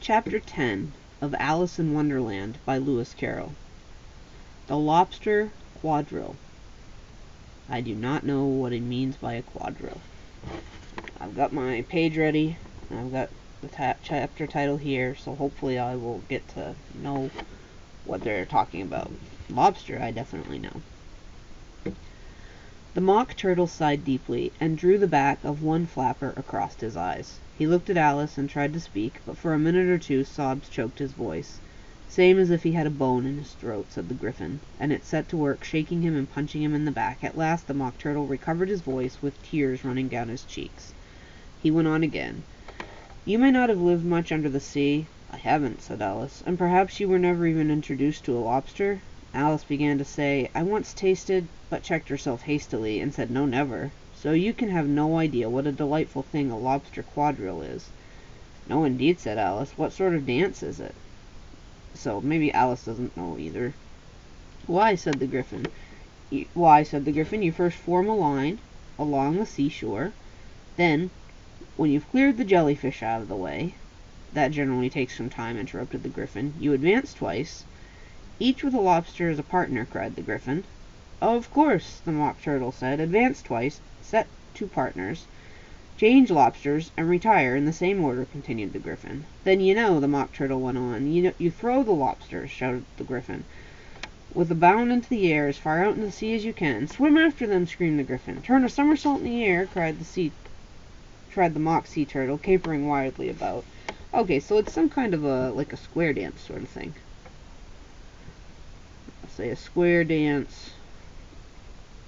Chapter 10 of Alice in Wonderland by Lewis Carroll. The Lobster Quadrille. I do not know what it means by a quadrille. I've got my page ready. I've got the chapter title here, so hopefully I will get to know what they're talking about. Lobster, I definitely know. The Mock Turtle sighed deeply, and drew the back of one flapper across his eyes. He looked at Alice and tried to speak, but for a minute or two sobs choked his voice. "Same as if he had a bone in his throat," said the Gryphon, and it set to work shaking him and punching him in the back. At last the Mock Turtle recovered his voice, with tears running down his cheeks. He went on again. "You may not have lived much under the sea." "I haven't," said Alice. "And perhaps you were never even introduced to a lobster?" Alice began to say, "I once tasted," but checked herself hastily, and said, "No, never. So you can have no idea what a delightful thing a lobster quadrille is." "No, indeed," said Alice. "What sort of dance is it?" So maybe Alice doesn't know either. Why, said the Gryphon, "you first form a line along the seashore. Then, when you've cleared the jellyfish out of the way—" "That generally takes some time," interrupted the Gryphon. "You advance twice." "Each with a lobster as a partner," cried the Gryphon. "Of course," the Mock Turtle said. "Advance twice, set two partners, change lobsters, and retire in the same order," continued the Gryphon. "Then the Mock Turtle went on. "You throw the lobsters," shouted the Gryphon, "with a bound into the air, as far out into the sea as you can." "Swim after them," screamed the Gryphon. "Turn a somersault in the air," cried the Mock Sea Turtle, capering wildly about. Okay, so it's some kind of like a square dance sort of thing. I'll say a square dance.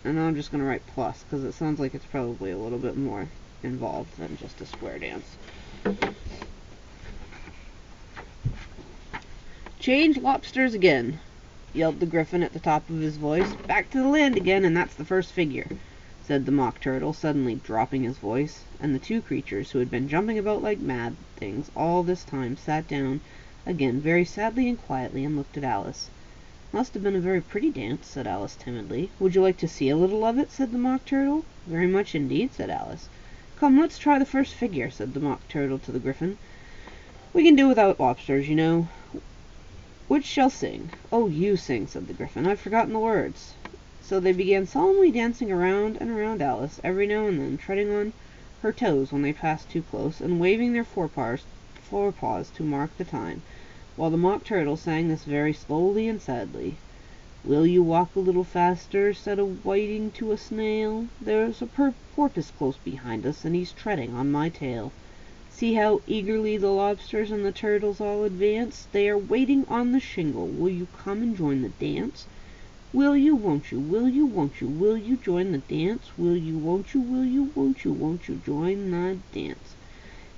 And I'm just going to write plus, because it sounds like it's probably a little bit more involved than just a square dance. "Change lobsters again," yelled the Gryphon at the top of his voice. "Back to the land again, and that's the first figure," said the Mock Turtle, suddenly dropping his voice. And the two creatures, who had been jumping about like mad things all this time, sat down again very sadly and quietly, and looked at Alice. "Must have been a very pretty dance," said Alice timidly. "Would you like to see a little of it?" said the Mock Turtle. "Very much indeed," said Alice. "Come, let's try the first figure," said the Mock Turtle to the Gryphon. "We can do without lobsters, you know. Which shall sing?" "Oh, you sing," said the Gryphon. "I've forgotten the words." So they began solemnly dancing around and around Alice, every now and then treading on her toes when they passed too close, and waving their forepaws to mark the time, while the Mock Turtle sang this very slowly and sadly. "Will you walk a little faster?" said a whiting to a snail. "There's a porpoise close behind us, and he's treading on my tail. See how eagerly the lobsters and the turtles all advance. They are waiting on the shingle. Will you come and join the dance? Will you, won't you, will you, won't you, will you join the dance? Will you, won't you, will you, won't you join the dance?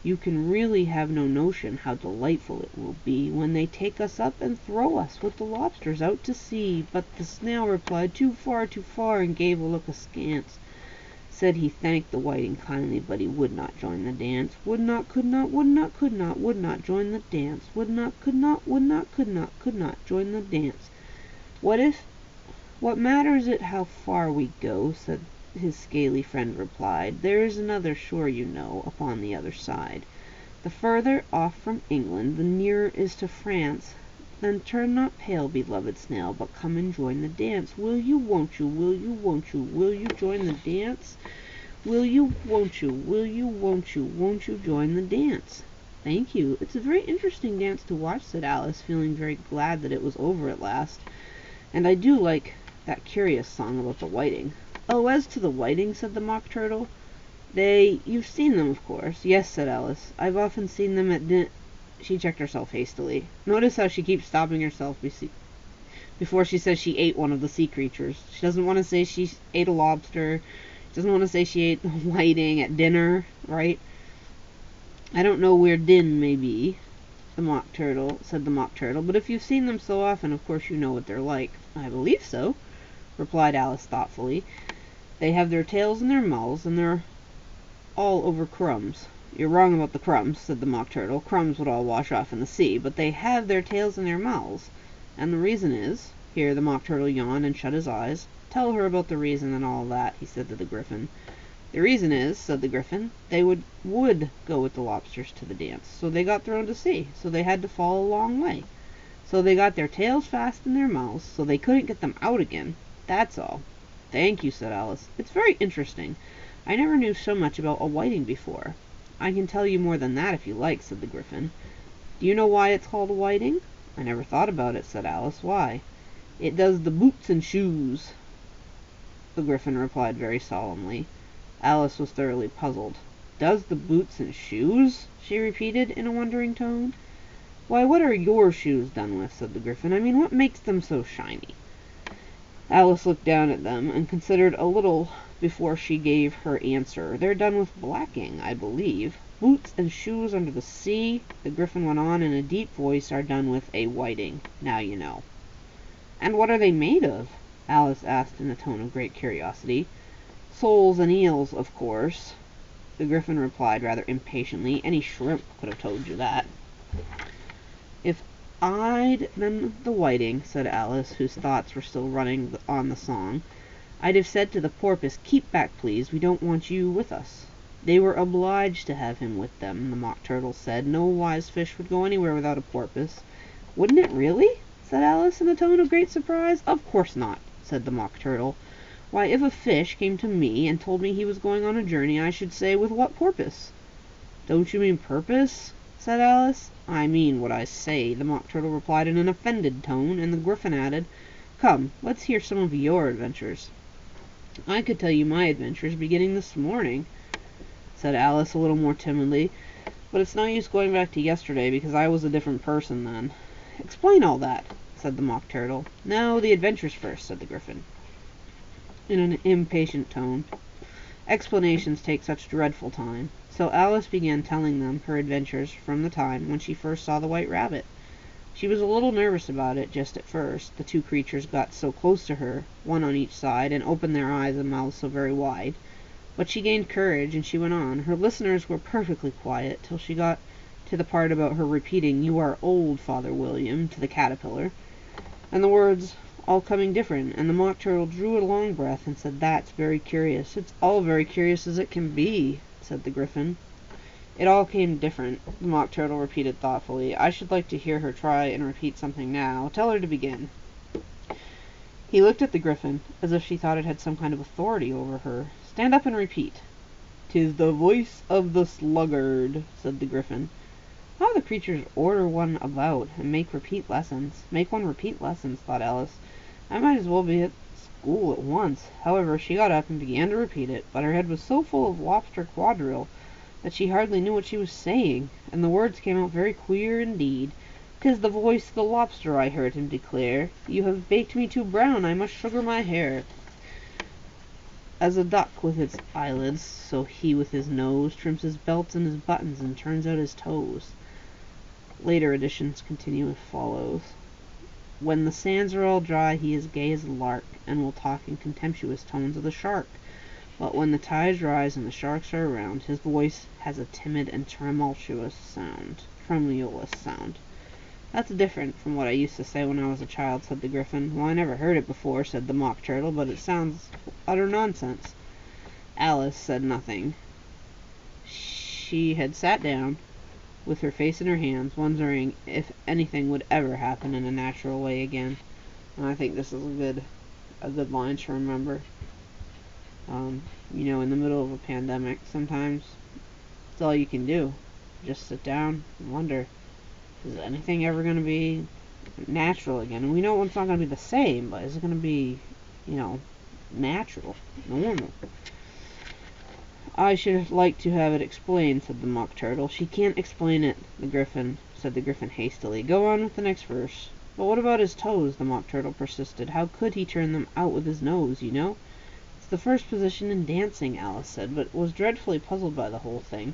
You can really have no notion how delightful it will be when they take us up and throw us with the lobsters out to sea." But the snail replied, "Too far, and gave a look askance. Said he thanked the whiting kindly, but he would not join the dance. Would not, could not, would not, could not join the dance. Would not, could not, could not join the dance. What matters it how far we go?" said his scaly friend replied. "There is another shore, upon the other side. The further off from England, the nearer is to France. Then turn not pale, beloved snail, but come and join the dance. Will you, won't you, will you, won't you, will you join the dance? Will you, won't you, will you, won't you join the dance?" "Thank you. It's a very interesting dance to watch," said Alice, feeling very glad that it was over at last. "And I do like that curious song about the whiting." "Oh, as to the whiting," said the Mock Turtle, "you've seen them, of course." "Yes," said Alice. "I've often seen them at She checked herself hastily. Notice how she keeps stopping herself before she says she ate one of the sea creatures. She doesn't want to say she ate a lobster. She doesn't want to say she ate the whiting at dinner, right? "I don't know where din may be," said the Mock Turtle, "but if you've seen them so often, of course you know what they're like." "I believe so," replied Alice thoughtfully. "They have their tails in their mouths, and they're all over crumbs." "You're wrong about the crumbs," said the Mock Turtle. "Crumbs would all wash off in the sea, but they have their tails in their mouths. And the reason is—" Here the Mock Turtle yawned and shut his eyes. "Tell her about the reason and all that," he said to the Gryphon. The reason is, said the Gryphon, they would go with the lobsters to the dance, so they got thrown to sea, so they had to fall a long way. So they got their tails fast in their mouths, so they couldn't get them out again. That's all. Thank you, said Alice. It's very interesting. I never knew so much about a whiting before. I can tell you more than that if you like, said the Gryphon. Do you know why it's called a whiting? I never thought about it, said Alice. Why? It does the boots and shoes, the Gryphon replied very solemnly. Alice was thoroughly puzzled. Does the boots and shoes? She repeated in a wondering tone. Why, what are your shoes done with? Said the Gryphon. I mean, what makes them so shiny? Alice looked down at them and considered a little before she gave her answer. They're done with blacking, I believe. Boots and shoes under the sea, the Gryphon went on in a deep voice, are done with a whiting. Now you know. And what are they made of? Alice asked in a tone of great curiosity. Soles and eels, of course, the Gryphon replied rather impatiently. Any shrimp could have told you that. If I'd been the whiting, said Alice, whose thoughts were still running on the song, I'd have said to the porpoise, keep back, please, we don't want you with us. They were obliged to have him with them, the Mock Turtle said. No wise fish would go anywhere without a porpoise. Wouldn't it really? Said Alice in a tone of great surprise. Of course not, said the Mock Turtle. Why, if a fish came to me and told me he was going on a journey, I should say, with what porpoise? Don't you mean purpose? Said Alice. I mean what I say, the Mock Turtle replied in an offended tone, and the Gryphon added, Come, let's hear some of your adventures. I could tell you my adventures beginning this morning, said Alice a little more timidly, but it's no use going back to yesterday, because I was a different person then. Explain all that, said the Mock Turtle. No, the adventures first, said the Gryphon, in an impatient tone. Explanations take such dreadful time. So Alice began telling them her adventures from the time when she first saw the White Rabbit. She was a little nervous about it just at first. The two creatures got so close to her, one on each side, and opened their eyes and mouths so very wide. But she gained courage, and she went on. Her listeners were perfectly quiet till she got to the part about her repeating, You are old, Father William, to the caterpillar, and the words all coming different, and the Mock Turtle drew a long breath and said, That's very curious. It's all very curious as it can be, said the Gryphon. It all came different, the Mock Turtle repeated thoughtfully. I should like to hear her try and repeat something now. Tell her to begin. He looked at the Gryphon, as if she thought it had some kind of authority over her. Stand up and repeat. 'Tis the voice of the sluggard, said the Gryphon. How the creatures order one about, and make one repeat lessons, thought Alice. I might as well be at school at once. However, she got up and began to repeat it, but her head was so full of Lobster Quadrille that she hardly knew what she was saying, and the words came out very queer indeed. 'Tis the voice of the lobster, I heard him declare. You have baked me too brown, I must sugar my hair. As a duck with its eyelids, so he with his nose trims his belts and his buttons and turns out his toes. Later editions continue as follows. When the sands are all dry, he is gay as a lark, and will talk in contemptuous tones of the shark. But when the tides rise and the sharks are around, his voice has a timid and tremulous sound. That's different from what I used to say when I was a child, said the Gryphon. Well, I never heard it before, said the Mock Turtle, but it sounds utter nonsense. Alice said nothing. She had sat down, with her face in her hands, wondering if anything would ever happen in a natural way again. And I think this is a good line to remember. In the middle of a pandemic, sometimes it's all you can do. Just sit down and wonder, is anything ever going to be natural again? And we know it's not going to be the same, but is it going to be, natural, normal? I should like to have it explained, said the Mock Turtle. She can't explain it, said the Gryphon hastily. Go on with the next verse. But what about his toes? The Mock Turtle persisted. How could he turn them out with his nose, It's the first position in dancing, Alice said, but was dreadfully puzzled by the whole thing,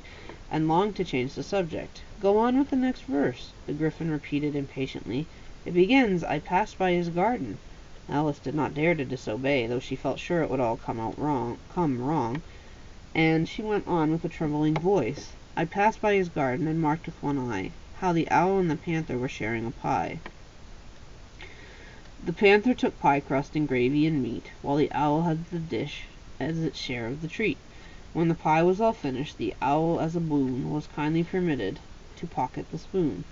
and longed to change the subject. Go on with the next verse, the Gryphon repeated impatiently. It begins, I passed by his garden. Alice did not dare to disobey, though she felt sure it would all come wrong, and she went on with a trembling voice. I passed by his garden, and marked with one eye how the owl and the panther were sharing a pie. The panther took pie crust and gravy and meat, while the owl had the dish as its share of the treat. When the pie was all finished, the owl, as a boon, was kindly permitted to pocket the spoon,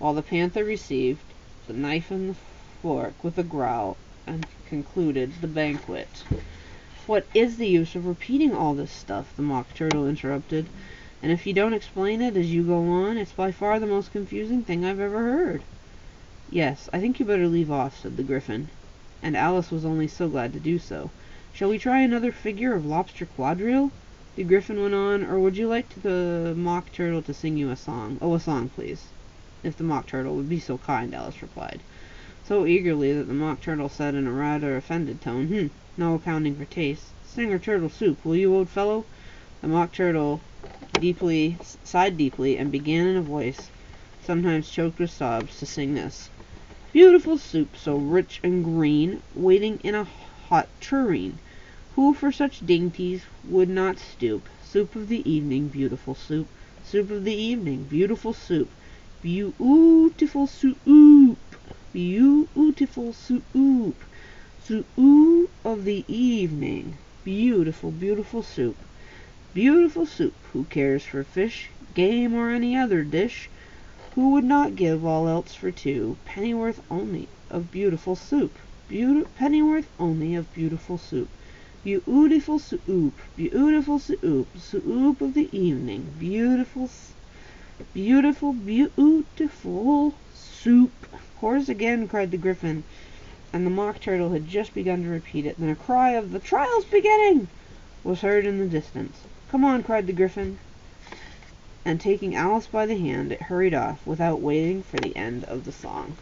while the panther received the knife and the fork with a growl, and concluded the banquet. "What is the use of repeating all this stuff?" the Mock Turtle interrupted. "And if you don't explain it as you go on, it's by far the most confusing thing I've ever heard." "Yes, I think you better leave off," said the Gryphon, and Alice was only so glad to do so. "Shall we try another figure of Lobster Quadrille?" the Gryphon went on, "or would you like the Mock Turtle to sing you a song?" "Oh, a song, please." "If the Mock Turtle would be so kind," Alice replied, so eagerly that the Mock Turtle said in a rather offended tone, no accounting for taste. "Sing her turtle soup, will you, old fellow?" The Mock Turtle sighed deeply, and began in a voice sometimes choked with sobs to sing this: "Beautiful soup, so rich and green, waiting in a hot tureen. Who for such dainties would not stoop? Soup of the evening, beautiful soup. Soup of the evening, beautiful soup. Beautiful soup. Beautiful soup. Soup of the evening. Beautiful, beautiful soup. Beautiful soup. Who cares for fish, game, or any other dish? Who would not give all else for two? Pennyworth only of beautiful soup. Pennyworth only of beautiful soup. Beautiful soup. Beautiful soup. Soup of the evening. Beautiful soup." "Chorus again," cried the Gryphon, and the Mock Turtle had just begun to repeat it. Then a cry of "The trial's beginning!" was heard in the distance. "Come on," cried the Gryphon, and taking Alice by the hand, it hurried off, without waiting for the end of the song.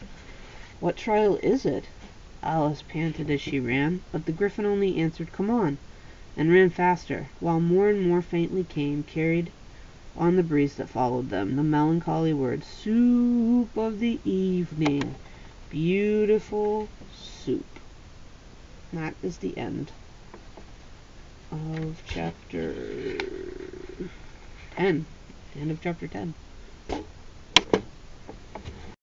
"What trial is it?" Alice panted as she ran, but the Gryphon only answered, "Come on," and ran faster, while more and more faintly came, carried on the breeze that followed them, the melancholy words, "Soup of the evening, beautiful soup." That is the end of chapter 10. The end of chapter 10.